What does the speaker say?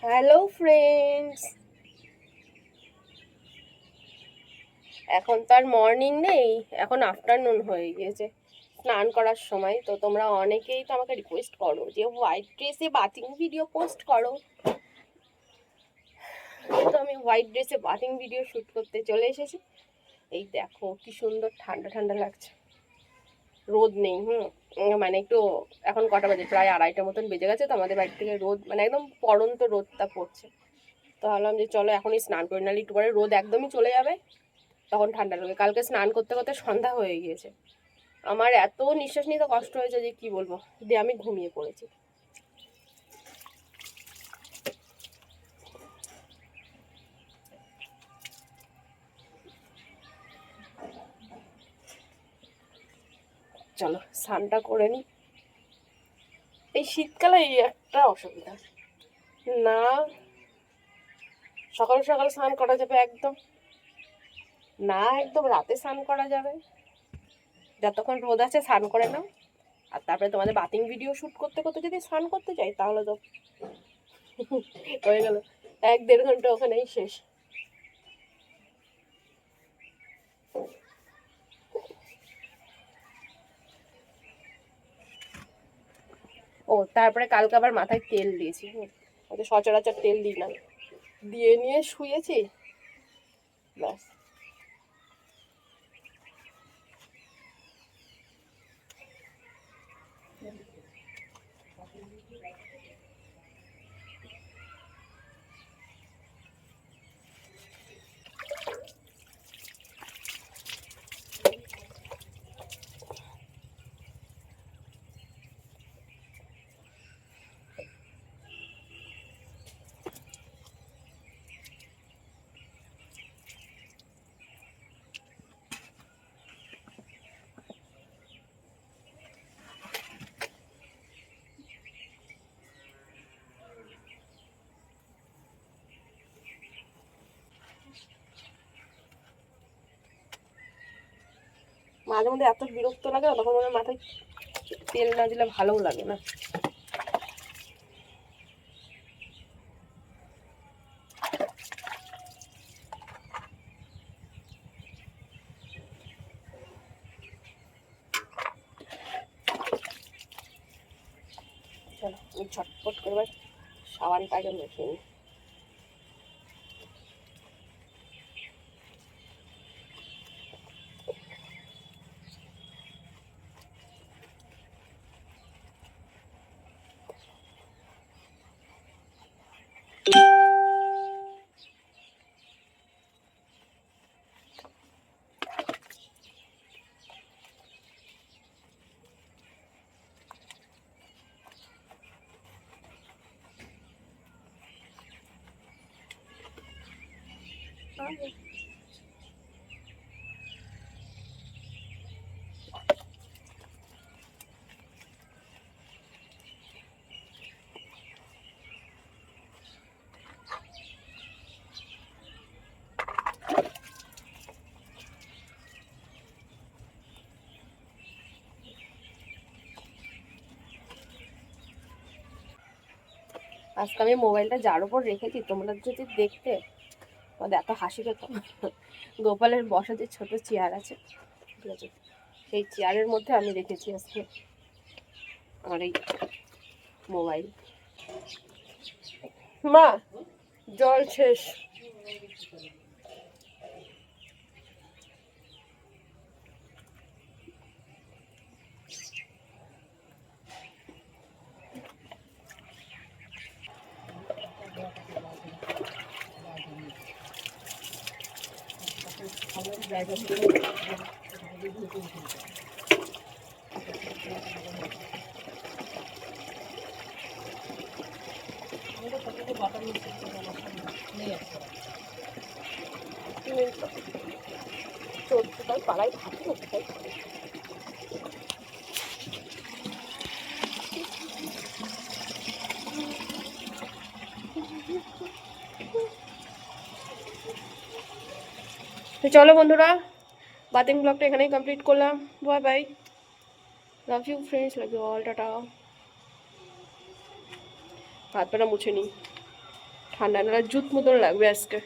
Hello friends, এখন তো আর morning নেই, এখন আফটারনুন হয়ে গিয়েছে। স্নান করার সময় তো তোমরা অনেকেই তো আমাকে রিকোয়েস্ট করো যে হোয়াইট ড্রেসে বাথিং ভিডিও পোস্ট করো। তো আমি হোয়াইট ড্রেসে বাথিং ভিডিও শ্যুট করতে চলে এসেছি। এই দেখো কি সুন্দর ঠান্ডা ঠান্ডা লাগছে, রোদ নেই। মানে একটু এখন কটা বাজে, প্রায় 2:30 মতন বেজে গেছে। তো আমাদের বাড়ি থেকে রোদ মানে একদম পড়ন্ত রোদটা পড়ছে। তো ভাবলাম যে চলো এখনই স্নান করে, নাহলে একটু পরে রোদ একদমই চলে যাবে, তখন ঠান্ডা লাগে। কালকে স্নান করতে করতে সন্ধ্যা হয়ে গিয়েছে, আমার এত নিঃশ্বাস নিতে কষ্ট হয়েছে যে কি বলবো, দিয়ে আমি ঘুমিয়ে পড়েছি। চলো স্নানটা করে নি। এই শীতকালে এই একটা অসুবিধা, না সকাল সকাল স্নান করা যাবে একদম, না একদম রাতে স্নান করা যাবে। যতক্ষণ রোদ আছে স্নান করে নাও, আর তারপরে তোমাদের বাথিং ভিডিও শ্যুট করতে করতে যদি স্নান করতে যাই তাহলে তো হয়ে গেল 1-1.5 ঘন্টা ওখানেই শেষ। ও তারপরে কালকে আবার মাথায় তেল দিয়েছি, সচরাচর তেল দিই না, দিয়ে নিয়ে শুয়েছি, ব্যাস। মাঝে মধ্যে এত বিরক্ত লাগে না, তখন মনে হয় মাথায় তেল না দিলে ভালোও লাগে না। চলো আমি ঝটপট করে সাবানটাকে মেখে নিই। আজকে আমি মোবাইলটা যার উপর রেখেছি, তোমরা যদি দেখতে আমাদের এত হাসি পেত। গোপালের বসা যে ছোট চেয়ার আছে, ঠিক আছে, সেই চেয়ারের মধ্যে আমি রেখেছি আজকে আমার এই মোবাইল। মা জল শেষ। পাড়ায় থাকি না, তো চলো বন্ধুরা, বাথিং ব্লগটা এখানেই কমপ্লিট করলাম। Bye bye, love you friends, love you all, tata. হাত পাটা মুছে নিই। ঠান্ডা ঠান্ডা জুত মতন লাগবে আজকে।